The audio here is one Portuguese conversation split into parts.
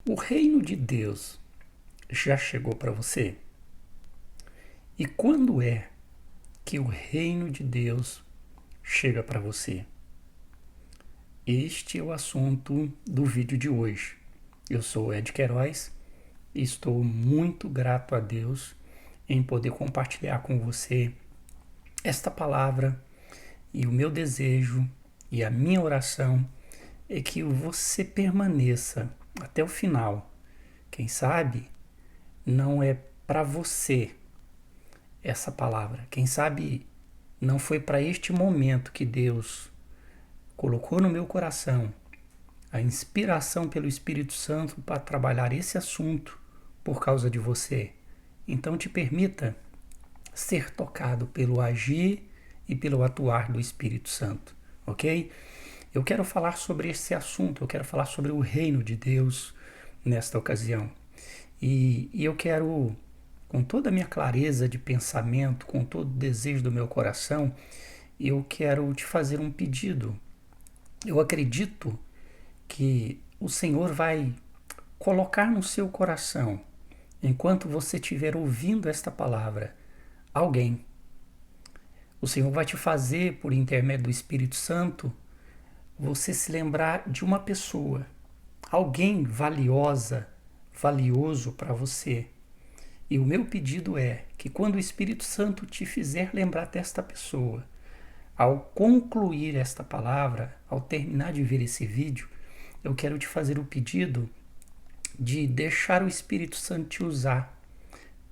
O reino de Deus já chegou para você? E quando é que o reino de Deus chega para você? Este é o assunto do vídeo de hoje. Eu sou Ed Queiroz e estou muito grato a Deus em poder compartilhar com você esta palavra, e o meu desejo e a minha oração é que você permaneça até o final. Quem sabe não é para você essa palavra. Quem sabe não foi para este momento que Deus colocou no meu coração a inspiração pelo Espírito Santo para trabalhar esse assunto por causa de você. Então te permita ser tocado pelo agir e pelo atuar do Espírito Santo, ok? Eu quero falar sobre esse assunto, eu quero falar sobre o reino de Deus nesta ocasião. E eu quero, com toda a minha clareza de pensamento, com todo o desejo do meu coração, eu quero te fazer um pedido. Eu acredito que o Senhor vai colocar no seu coração, enquanto você estiver ouvindo esta palavra, alguém. O Senhor vai te fazer, por intermédio do Espírito Santo, você se lembrar de uma pessoa, alguém valioso para você. E o meu pedido é que quando o Espírito Santo te fizer lembrar desta pessoa, ao concluir esta palavra, ao terminar de ver esse vídeo, eu quero te fazer o pedido de deixar o Espírito Santo te usar.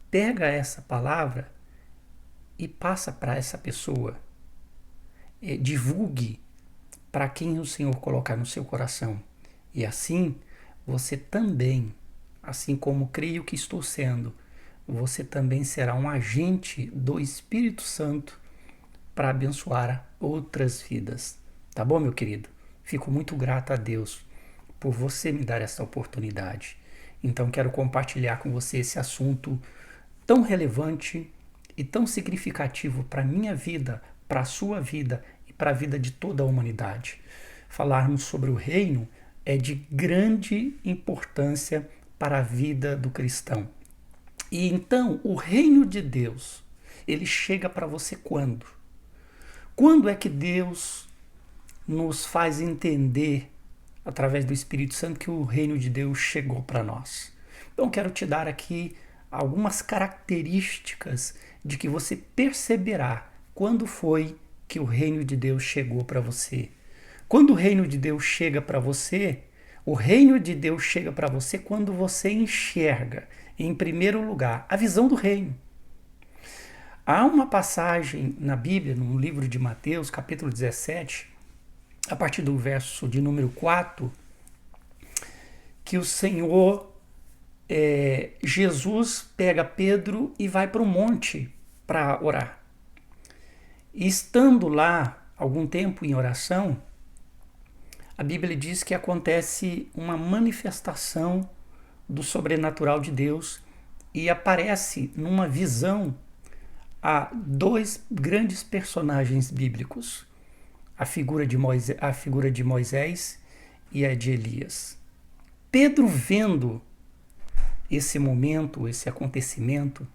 Pega essa palavra e passa para essa pessoa. Divulgue para quem o Senhor colocar no seu coração. E assim, você também, assim como creio que estou sendo, você também será um agente do Espírito Santo para abençoar outras vidas. Tá bom, meu querido? Fico muito grato a Deus por você me dar essa oportunidade. Então quero compartilhar com você esse assunto tão relevante e tão significativo para a minha vida, para a sua vida e para a vida de toda a humanidade. Falarmos sobre o reino é de grande importância para a vida do cristão. E então, o reino de Deus, ele chega para você quando? Quando é que Deus nos faz entender, através do Espírito Santo, que o reino de Deus chegou para nós? Então, quero te dar aqui algumas características de que você perceberá quando foi que o reino de Deus chegou para você. Quando o reino de Deus chega para você, o reino de Deus chega para você quando você enxerga, em primeiro lugar, a visão do reino. Há uma passagem na Bíblia, no livro de Mateus, capítulo 17, a partir do verso de número 4, que o Senhor, Jesus pega Pedro e vai para o monte para orar. E estando lá algum tempo em oração, a Bíblia diz que acontece uma manifestação do sobrenatural de Deus e aparece numa visão a dois grandes personagens bíblicos, a figura de Moisés e a de Elias. Pedro, vendo esse momento, esse acontecimento,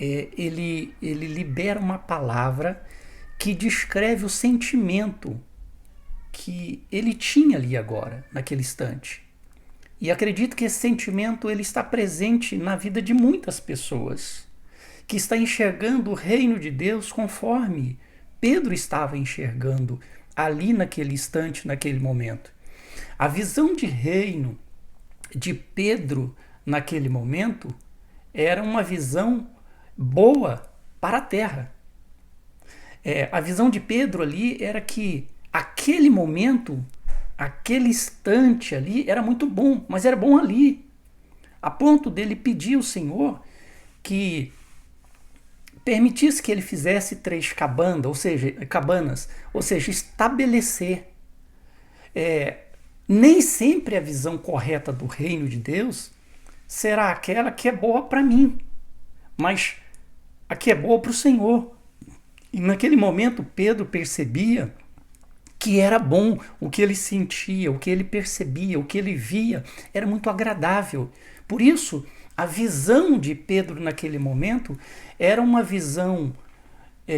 ele libera uma palavra que descreve o sentimento que ele tinha ali agora, naquele instante. E acredito que esse sentimento ele está presente na vida de muitas pessoas, que está enxergando o reino de Deus conforme Pedro estava enxergando ali naquele instante, naquele momento. A visão de reino de Pedro naquele momento era uma visão boa para a terra. A visão de Pedro ali era que aquele momento, aquele instante ali era muito bom, mas era bom ali, a ponto dele pedir ao Senhor que permitisse que ele fizesse 3 cabanas, ou seja, estabelecer. Nem sempre a visão correta do reino de Deus será aquela que é boa para mim, mas a que é boa para o Senhor. E naquele momento Pedro percebia que era bom, o que ele sentia, o que ele percebia, o que ele via, era muito agradável. Por isso, a visão de Pedro naquele momento era uma visão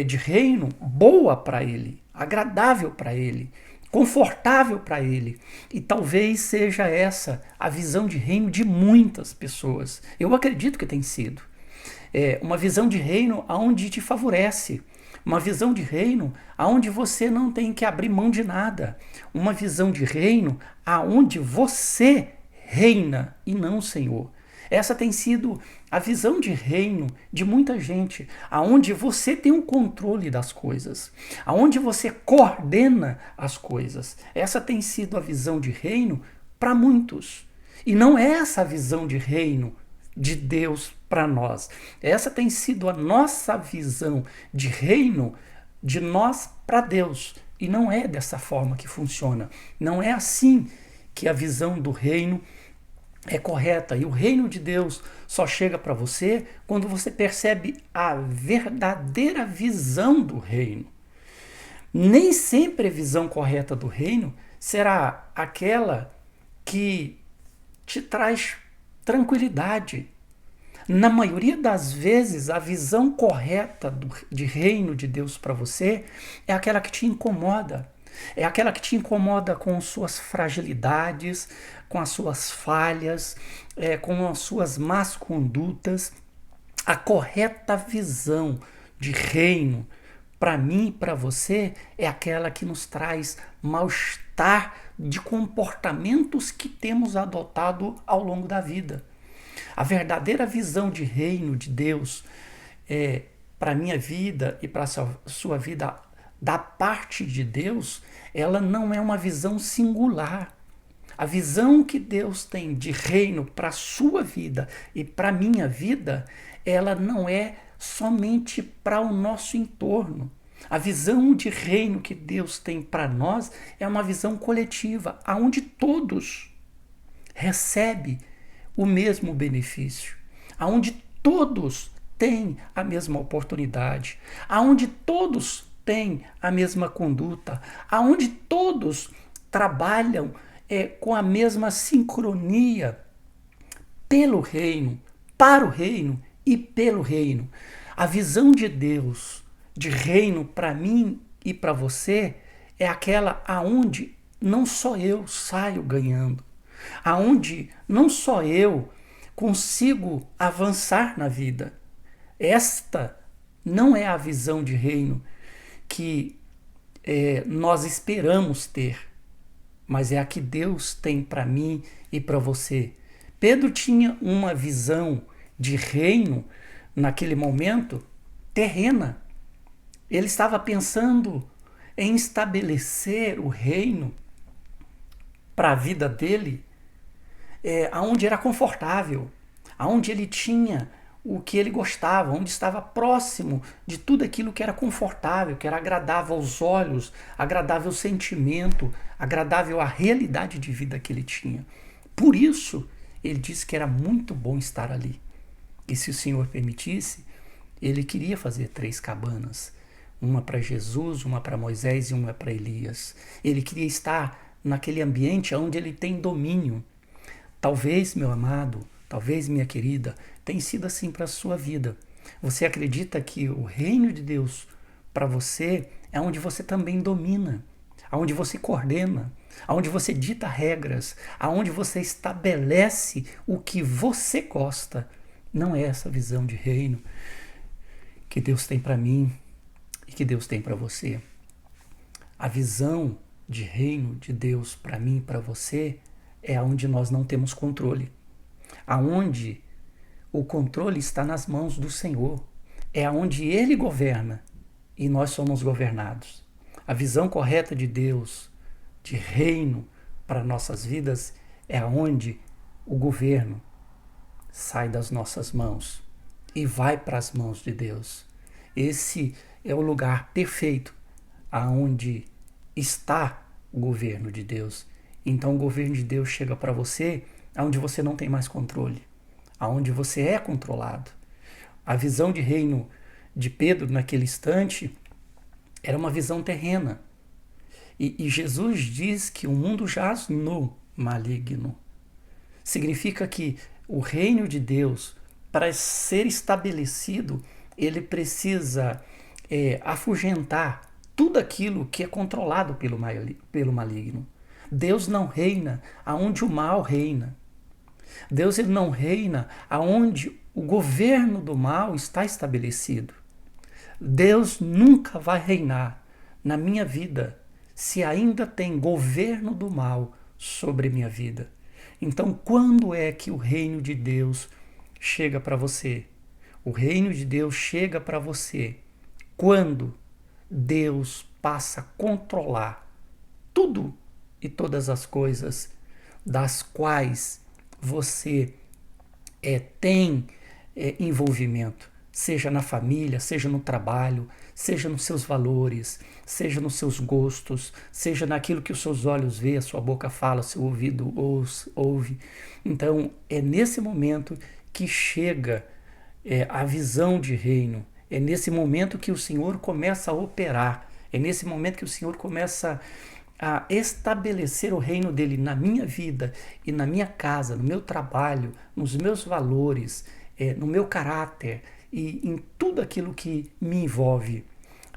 de reino boa para ele, agradável para ele, confortável para ele. E talvez seja essa a visão de reino de muitas pessoas. Eu acredito que tem sido. Uma visão de reino onde te favorece. Uma visão de reino aonde você não tem que abrir mão de nada. Uma visão de reino aonde você reina e não o Senhor. Essa tem sido a visão de reino de muita gente, aonde você tem um controle das coisas, aonde você coordena as coisas. Essa tem sido a visão de reino para muitos. E não é essa a visão de reino de Deus para nós. Essa tem sido a nossa visão de reino de nós para Deus. E não é dessa forma que funciona. Não é assim que a visão do reino é correta. E o reino de Deus só chega para você quando você percebe a verdadeira visão do reino. Nem sempre a visão correta do reino será aquela que te traz tranquilidade. Na maioria das vezes, a visão correta de reino de Deus para você é aquela que te incomoda. É aquela que te incomoda com suas fragilidades, com as suas falhas, com as suas más condutas. A correta visão de reino para mim e para você é aquela que nos traz mal-estar de comportamentos que temos adotado ao longo da vida. A verdadeira visão de reino de Deus para a minha vida e para a sua vida da parte de Deus, ela não é uma visão singular. A visão que Deus tem de reino para a sua vida e para a minha vida, ela não é somente para o nosso entorno. A visão de reino que Deus tem para nós é uma visão coletiva, onde todos recebem o mesmo benefício, onde todos têm a mesma oportunidade, onde todos têm a mesma conduta, onde todos trabalham com a mesma sincronia pelo reino, para o reino e pelo reino. A visão de Deus de reino para mim e para você é aquela aonde não só eu saio ganhando, aonde não só eu consigo avançar na vida. Esta não é a visão de reino que nós esperamos ter, mas é a que Deus tem para mim e para você. Pedro tinha uma visão de reino naquele momento terrena. Ele estava pensando em estabelecer o reino para a vida dele, aonde era confortável, aonde ele tinha o que ele gostava, onde estava próximo de tudo aquilo que era confortável, que era agradável aos olhos, agradável ao sentimento, agradável à realidade de vida que ele tinha. Por isso, ele disse que era muito bom estar ali. E se o Senhor permitisse, ele queria fazer 3 cabanas. Uma para Jesus, uma para Moisés e uma para Elias. Ele queria estar naquele ambiente onde ele tem domínio. Talvez, meu amado, talvez, minha querida, tenha sido assim para a sua vida. Você acredita que o reino de Deus para você é onde você também domina, onde você coordena, onde você dita regras, onde você estabelece o que você gosta. Não é essa visão de reino que Deus tem para mim e que Deus tem para você. A visão de reino de Deus para mim e para você é onde nós não temos controle, aonde o controle está nas mãos do Senhor, é onde Ele governa e nós somos governados. A visão correta de Deus, de reino para nossas vidas, é onde o governo sai das nossas mãos e vai para as mãos de Deus. Esse é o lugar perfeito aonde está o governo de Deus. Então o governo de Deus chega para você aonde você não tem mais controle, aonde você é controlado. A visão de reino de Pedro naquele instante era uma visão terrena. E Jesus diz que o mundo jaz no maligno. Significa que o reino de Deus, para ser estabelecido, ele precisa afugentar tudo aquilo que é controlado pelo maligno. Deus não reina aonde o mal reina. Deus ele não reina aonde o governo do mal está estabelecido. Deus nunca vai reinar na minha vida se ainda tem governo do mal sobre minha vida. Então, quando é que o reino de Deus chega para você? O reino de Deus chega para você quando Deus passa a controlar tudo e todas as coisas das quais você tem envolvimento, seja na família, seja no trabalho, seja nos seus valores, seja nos seus gostos, seja naquilo que os seus olhos vê, a sua boca fala, seu ouvido ouve. Então, é nesse momento que chega a visão de reino, é nesse momento que o Senhor começa a operar, é nesse momento que o Senhor começa a estabelecer o reino dele na minha vida e na minha casa, no meu trabalho, nos meus valores, no meu caráter e em tudo aquilo que me envolve.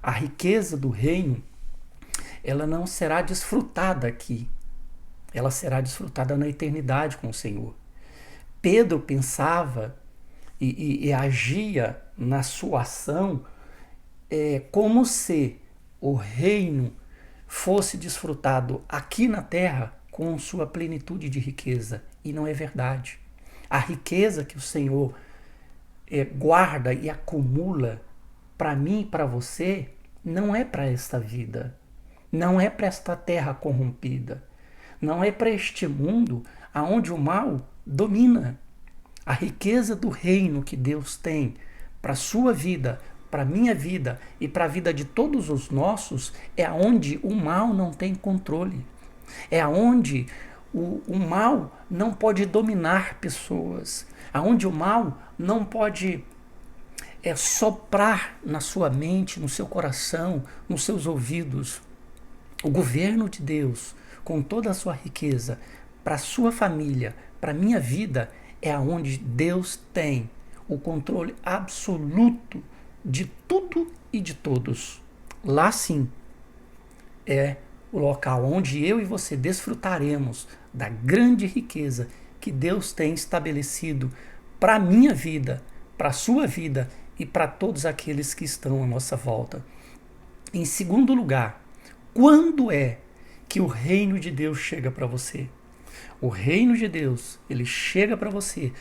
A riqueza do reino, ela não será desfrutada aqui, ela será desfrutada na eternidade com o Senhor. Pedro pensava e agia na sua ação como se o reino fosse desfrutado aqui na terra com sua plenitude de riqueza. E não é verdade. A riqueza que o Senhor guarda e acumula para mim e para você não é para esta vida, não é para esta terra corrompida, não é para este mundo aonde o mal domina. A riqueza do reino que Deus tem para a sua vida, para a minha vida e para a vida de todos os nossos é aonde o mal não tem controle. É aonde o mal não pode dominar pessoas. Aonde o mal não pode soprar na sua mente, no seu coração, nos seus ouvidos. O governo de Deus, com toda a sua riqueza, para a sua família, para a minha vida, é aonde Deus tem o controle absoluto de tudo e de todos. Lá sim é o local onde eu e você desfrutaremos da grande riqueza que Deus tem estabelecido para a minha vida, para a sua vida e para todos aqueles que estão à nossa volta. Em segundo lugar, quando é que o reino de Deus chega para você? O reino de Deus, ele chega para você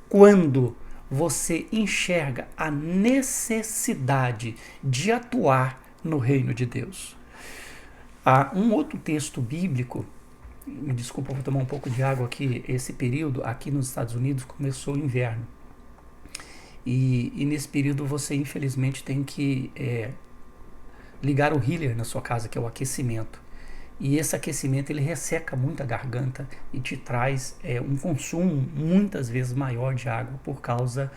quando você enxerga a necessidade de atuar no reino de Deus. Há um outro texto bíblico, me desculpa, vou tomar um pouco de água aqui, esse período aqui nos Estados Unidos começou o inverno. E nesse período você infelizmente tem que ligar o healer na sua casa, que é o aquecimento. E esse aquecimento ele resseca muito a garganta e te traz um consumo muitas vezes maior de água por causa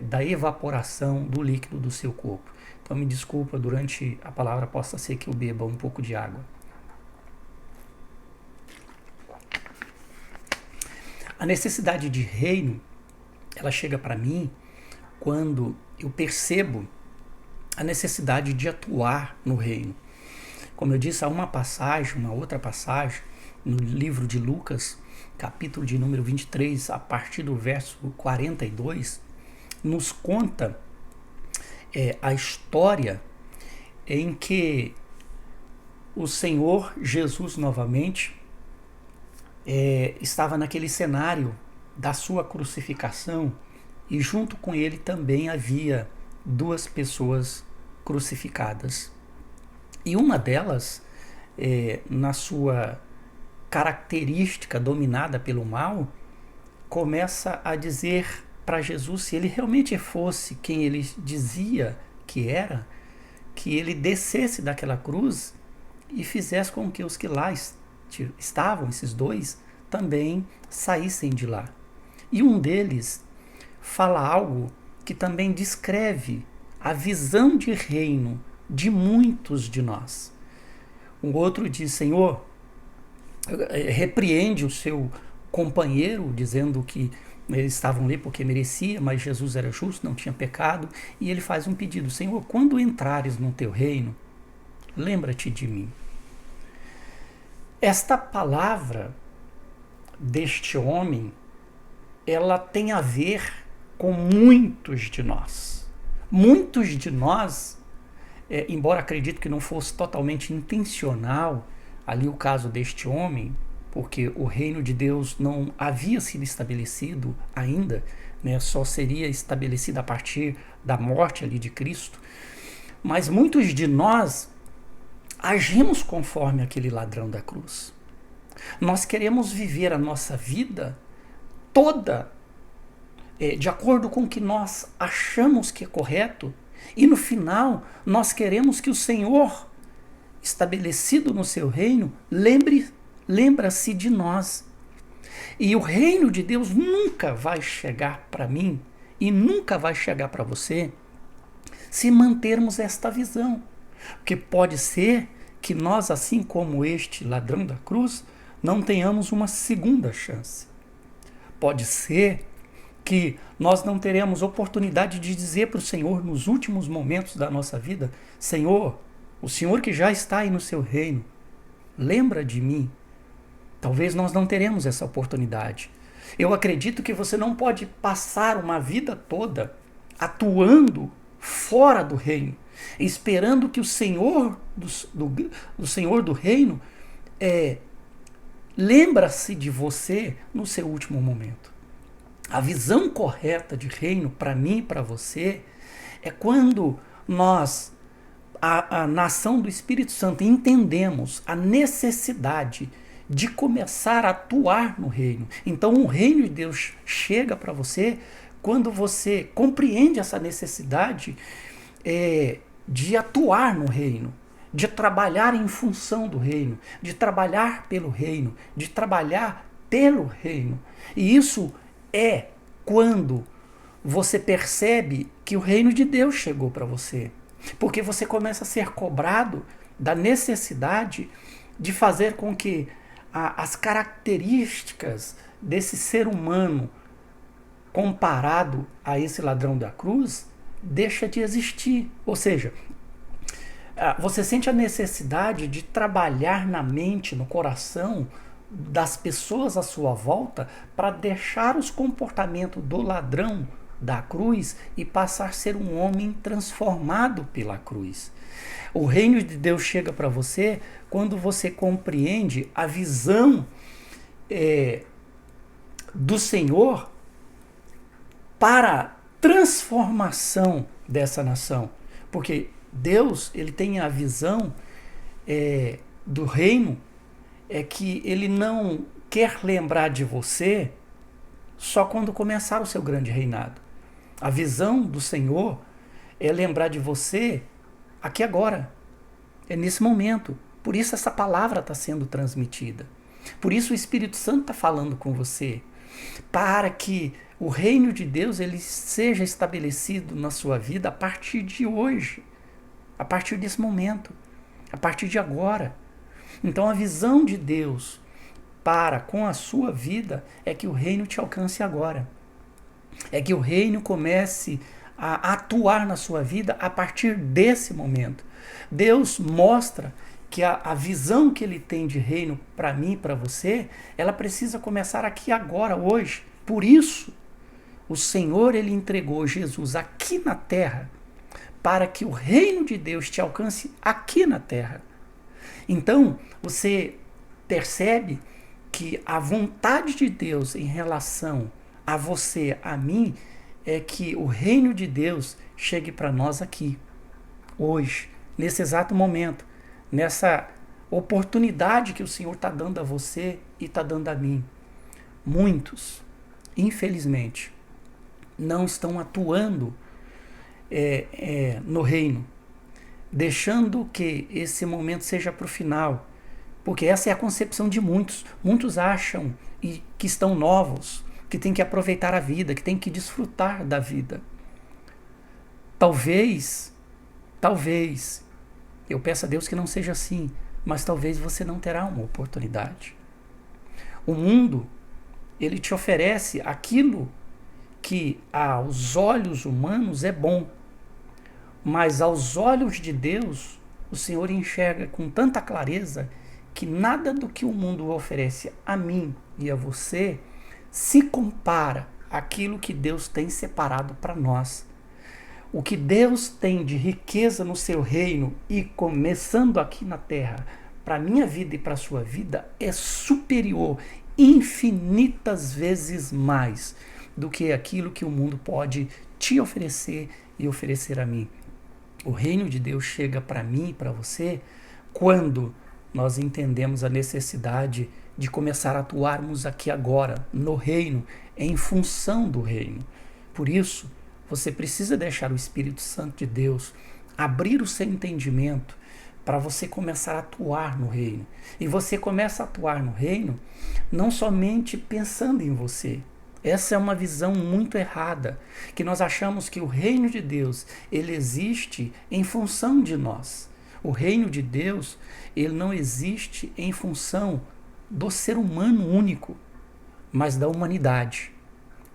da evaporação do líquido do seu corpo. Então me desculpa, durante a palavra possa ser que eu beba um pouco de água. A necessidade de reino, ela chega para mim quando eu percebo a necessidade de atuar no reino. Como eu disse, há uma outra passagem no livro de Lucas, capítulo de número 23, a partir do verso 42, nos conta a história em que o Senhor Jesus novamente estava naquele cenário da sua crucificação e junto com ele também havia duas pessoas crucificadas. E uma delas, na sua característica dominada pelo mal, começa a dizer para Jesus, se ele realmente fosse quem ele dizia que era, que ele descesse daquela cruz e fizesse com que os que lá estavam, esses dois, também saíssem de lá. E um deles fala algo que também descreve a visão de reino de muitos de nós. O outro diz: Senhor, repreende o seu companheiro, dizendo que eles estavam ali porque merecia, mas Jesus era justo, não tinha pecado. E ele faz um pedido: Senhor, quando entrares no teu reino, lembra-te de mim. Esta palavra deste homem, ela tem a ver com muitos de nós. Muitos de nós, embora acredito que não fosse totalmente intencional ali o caso deste homem, porque o reino de Deus não havia sido estabelecido ainda, né, só seria estabelecido a partir da morte ali de Cristo, mas muitos de nós agimos conforme aquele ladrão da cruz. Nós queremos viver a nossa vida toda de acordo com o que nós achamos que é correto, e no final nós queremos que o Senhor, estabelecido no seu reino, lembra-se de nós. E o reino de Deus nunca vai chegar para mim e nunca vai chegar para você se mantermos esta visão. Porque pode ser que nós, assim como este ladrão da cruz, não tenhamos uma segunda chance. Pode ser que nós não teremos oportunidade de dizer para o Senhor nos últimos momentos da nossa vida: Senhor, o Senhor que já está aí no seu reino, lembra de mim. Talvez nós não teremos essa oportunidade. Eu acredito que você não pode passar uma vida toda atuando fora do reino, esperando que o Senhor do Senhor do reino lembra-se de você no seu último momento. A visão correta de reino para mim e para você é quando nós, a nação do Espírito Santo, entendemos a necessidade de começar a atuar no reino. Então o reino de Deus chega para você quando você compreende essa necessidade de atuar no reino, de trabalhar em função do reino, de trabalhar pelo reino, de trabalhar pelo reino. E isso é quando você percebe que o reino de Deus chegou para você. Porque você começa a ser cobrado da necessidade de fazer com que as características desse ser humano comparado a esse ladrão da cruz deixa de existir. Ou seja, você sente a necessidade de trabalhar na mente, no coração das pessoas à sua volta para deixar os comportamentos do ladrão da cruz e passar a ser um homem transformado pela cruz. O reino de Deus chega para você quando você compreende a visão do Senhor para a transformação dessa nação. Porque Deus, ele tem a visão do reino, que ele não quer lembrar de você só quando começar o seu grande reinado. A visão do Senhor é lembrar de você aqui agora, é nesse momento. Por isso essa palavra está sendo transmitida. Por isso o Espírito Santo está falando com você, para que o reino de Deus ele seja estabelecido na sua vida a partir de hoje, a partir desse momento, a partir de agora. Então a visão de Deus para com a sua vida é que o reino te alcance agora. É que o reino comece a atuar na sua vida a partir desse momento. Deus mostra que a visão que ele tem de reino para mim e para você, ela precisa começar aqui agora, hoje. Por isso, o Senhor ele entregou Jesus aqui na terra para que o reino de Deus te alcance aqui na terra. Então, você percebe que a vontade de Deus em relação a você, a mim, é que o reino de Deus chegue para nós aqui, hoje, nesse exato momento, nessa oportunidade que o Senhor está dando a você e está dando a mim. Muitos, infelizmente, não estão atuando no reino, deixando que esse momento seja para o final, porque essa é a concepção de muitos. Muitos acham que estão novos, que tem que aproveitar a vida, que tem que desfrutar da vida. Talvez, eu peço a Deus que não seja assim, mas talvez você não terá uma oportunidade. O mundo, ele te oferece aquilo que aos olhos humanos é bom, mas aos olhos de Deus, o Senhor enxerga com tanta clareza que nada do que o mundo oferece a mim e a você se compara àquilo que Deus tem separado para nós. O que Deus tem de riqueza no seu reino e começando aqui na terra, para a minha vida e para a sua vida, é superior, infinitas vezes mais do que aquilo que o mundo pode te oferecer e oferecer a mim. O reino de Deus chega para mim e para você quando nós entendemos a necessidade de começar a atuarmos aqui agora, no reino, em função do reino. Por isso, você precisa deixar o Espírito Santo de Deus abrir o seu entendimento para você começar a atuar no reino. E você começa a atuar no reino não somente pensando em você. Essa é uma visão muito errada, que nós achamos que o reino de Deus, ele existe em função de nós. O reino de Deus, ele não existe em função do ser humano único, mas da humanidade.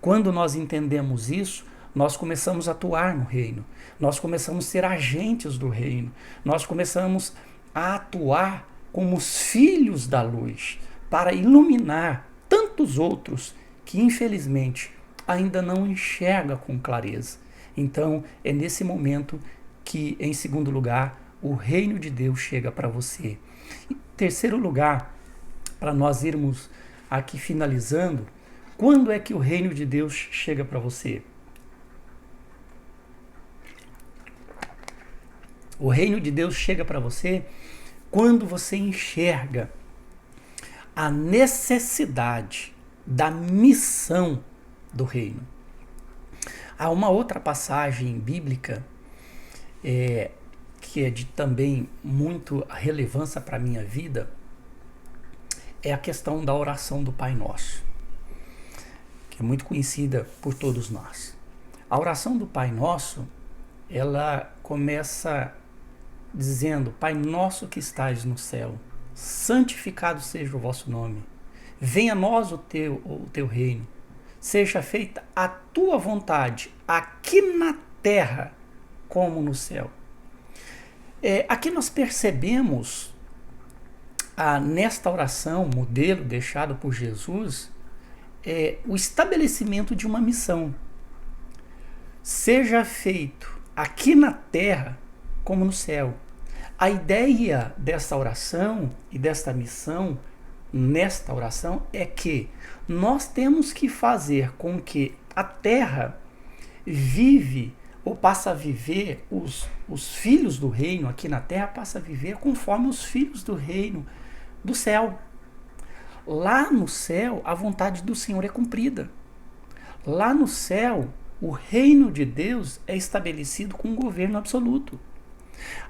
Quando nós entendemos isso, nós começamos a atuar no reino. Nós começamos a ser agentes do reino. Nós começamos a atuar como os filhos da luz, para iluminar tantos outros que, infelizmente, ainda não enxerga com clareza. Então, é nesse momento que, em segundo lugar, o reino de Deus chega para você. Em terceiro lugar, para nós irmos aqui finalizando, quando é que o reino de Deus chega para você? O reino de Deus chega para você quando você enxerga a necessidade da missão do reino. Há uma outra passagem bíblica que é de também muito relevância para a minha vida, é a questão da oração do Pai Nosso, que é muito conhecida por todos nós. A oração do Pai Nosso, ela começa dizendo: Pai nosso que estais no céu, santificado seja o vosso nome. Venha a nós o teu reino. Seja feita a tua vontade, aqui na terra como no céu. Aqui nós percebemos, nesta oração, modelo deixado por Jesus, o estabelecimento de uma missão. Seja feito aqui na terra como no céu. A ideia dessa oração e desta missão, nesta oração, é que nós temos que fazer com que a terra vive ou passa a viver, os filhos do reino aqui na terra passa a viver conforme os filhos do reino do céu. Lá no céu, a vontade do Senhor é cumprida. Lá no céu, o reino de Deus é estabelecido com um governo absoluto.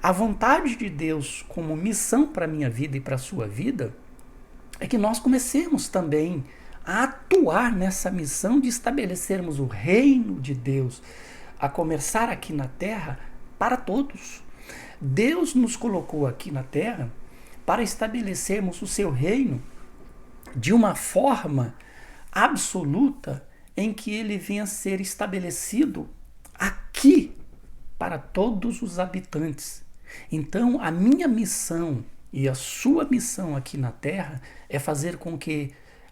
A vontade de Deus como missão para a minha vida e para a sua vida é que nós comecemos também a atuar nessa missão de estabelecermos o reino de Deus, a começar aqui na terra para todos. Deus nos colocou aqui na terra para estabelecermos o seu reino de uma forma absoluta em que ele venha a ser estabelecido aqui para todos os habitantes. Então, a minha missão e a sua missão aqui na Terra é fazer com que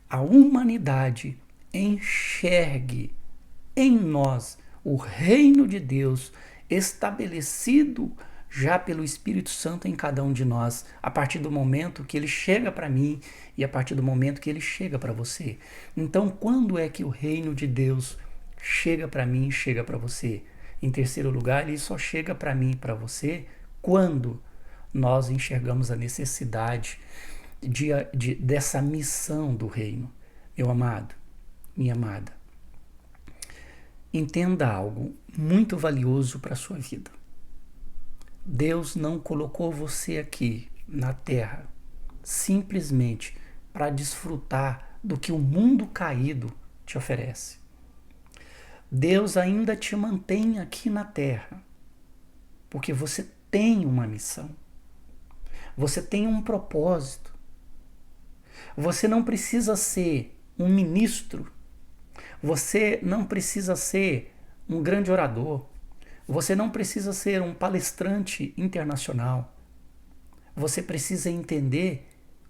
a humanidade enxergue em nós o reino de Deus estabelecido já pelo Espírito Santo em cada um de nós, a partir do momento que ele chega para mim e a partir do momento que ele chega para você. Então, quando é que o reino de Deus chega para mim e chega para você? Em terceiro lugar, ele só chega para mim e para você quando nós enxergamos a necessidade dessa missão do reino. Meu amado, minha amada, entenda algo muito valioso para a sua vida. Deus não colocou você aqui na terra simplesmente para desfrutar do que o mundo caído te oferece. Deus ainda te mantém aqui na terra porque você tem uma missão. Você tem um propósito. Você não precisa ser um ministro. Você não precisa ser um grande orador. Você não precisa ser um palestrante internacional. Você precisa entender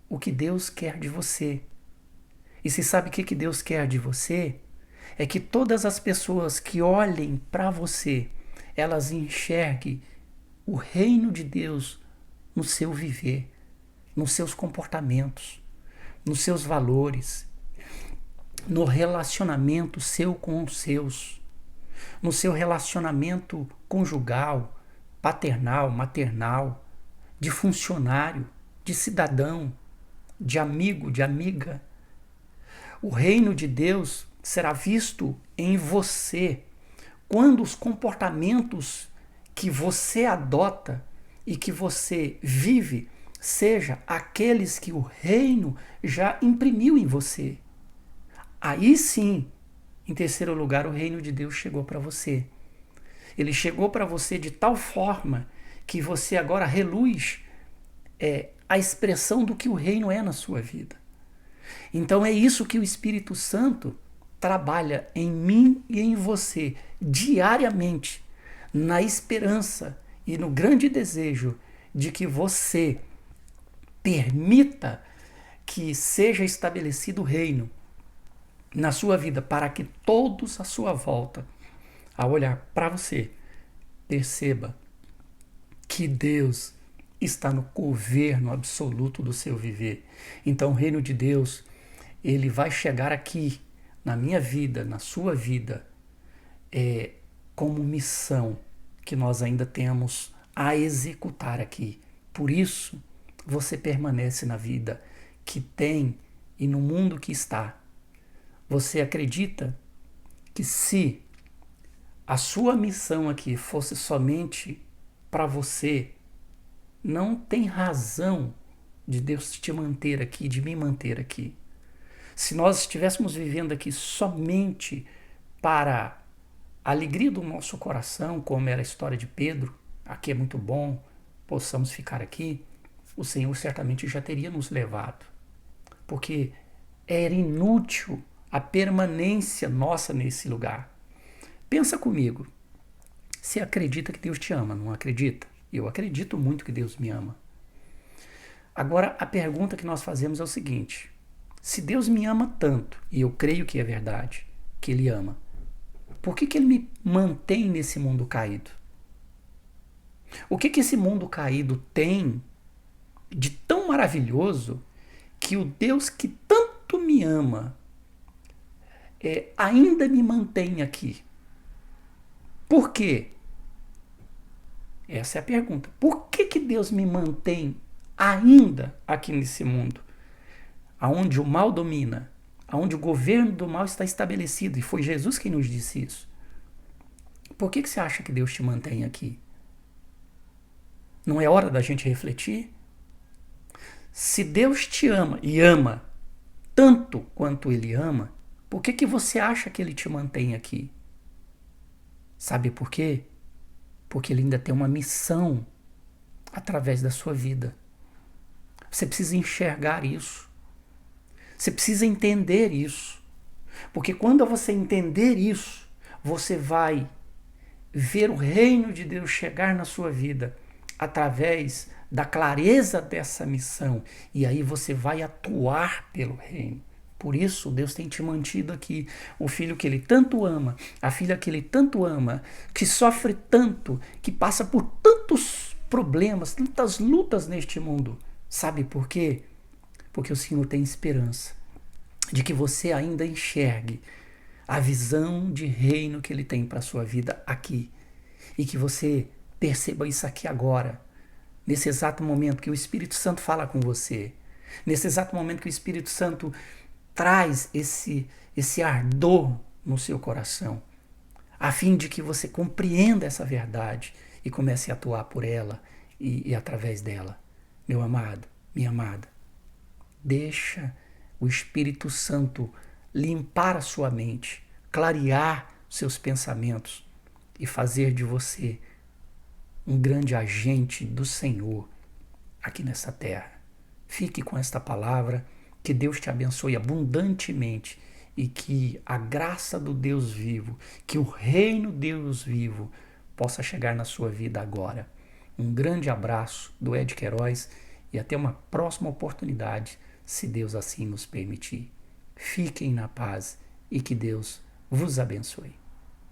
o que Deus quer de você. E se sabe o que Deus quer de você? É que todas as pessoas que olhem para você, elas enxerguem o reino de Deus no seu viver, nos seus comportamentos, nos seus valores, no relacionamento seu com os seus, no seu relacionamento conjugal, paternal, maternal, de funcionário, de cidadão, de amigo, de amiga. O reino de Deus será visto em você quando os comportamentos que você adota e que você vive seja aqueles que o reino já imprimiu em você. Aí sim, em terceiro lugar, o reino de Deus chegou para você. Ele chegou para você de tal forma que você agora reluz a expressão do que o reino é na sua vida. Então é isso que o Espírito Santo trabalha em mim e em você diariamente, na esperança e no grande desejo de que você permita que seja estabelecido o reino na sua vida, para que todos à sua volta, ao olhar para você, perceba que Deus está no governo absoluto do seu viver. Então o reino de Deus, ele vai chegar aqui na minha vida, na sua vida, como missão que nós ainda temos a executar aqui. Por isso, você permanece na vida que tem e no mundo que está. Você acredita que se a sua missão aqui fosse somente para você, não tem razão de Deus te manter aqui, de me manter aqui. Se nós estivéssemos vivendo aqui somente para a alegria do nosso coração, como era a história de Pedro, aqui é muito bom, possamos ficar aqui, o Senhor certamente já teria nos levado. Porque era inútil a permanência nossa nesse lugar. Pensa comigo, você acredita que Deus te ama, não acredita? Eu acredito muito que Deus me ama. Agora, a pergunta que nós fazemos é o seguinte: se Deus me ama tanto, e eu creio que é verdade, que Ele ama, por que Ele me mantém nesse mundo caído? O que esse mundo caído tem de tão maravilhoso que o Deus que tanto me ama ainda me mantém aqui? Por quê? Essa é a pergunta. Por que Deus me mantém ainda aqui nesse mundo? Onde o mal domina, onde o governo do mal está estabelecido, e foi Jesus quem nos disse isso. Por que você acha que Deus te mantém aqui? Não é hora da gente refletir? Se Deus te ama e ama tanto quanto Ele ama, por que você acha que Ele te mantém aqui? Sabe por quê? Porque Ele ainda tem uma missão através da sua vida. Você precisa enxergar isso. Você precisa entender isso. Porque quando você entender isso, você vai ver o reino de Deus chegar na sua vida através da clareza dessa missão. E aí você vai atuar pelo reino. Por isso, Deus tem te mantido aqui. O filho que Ele tanto ama, a filha que Ele tanto ama, que sofre tanto, que passa por tantos problemas, tantas lutas neste mundo. Sabe por quê? Porque o Senhor tem esperança de que você ainda enxergue a visão de reino que Ele tem para a sua vida aqui. E que você perceba isso aqui agora, nesse exato momento que o Espírito Santo fala com você. Nesse exato momento que o Espírito Santo traz esse ardor no seu coração, a fim de que você compreenda essa verdade e comece a atuar por ela e através dela. Meu amado, minha amada, deixa o Espírito Santo limpar a sua mente, clarear seus pensamentos e fazer de você um grande agente do Senhor aqui nessa terra. Fique com esta palavra, que Deus te abençoe abundantemente e que a graça do Deus vivo, que o reino Deus vivo possa chegar na sua vida agora. Um grande abraço do Ed Queiroz e até uma próxima oportunidade, se Deus assim nos permitir. Fiquem na paz e que Deus vos abençoe.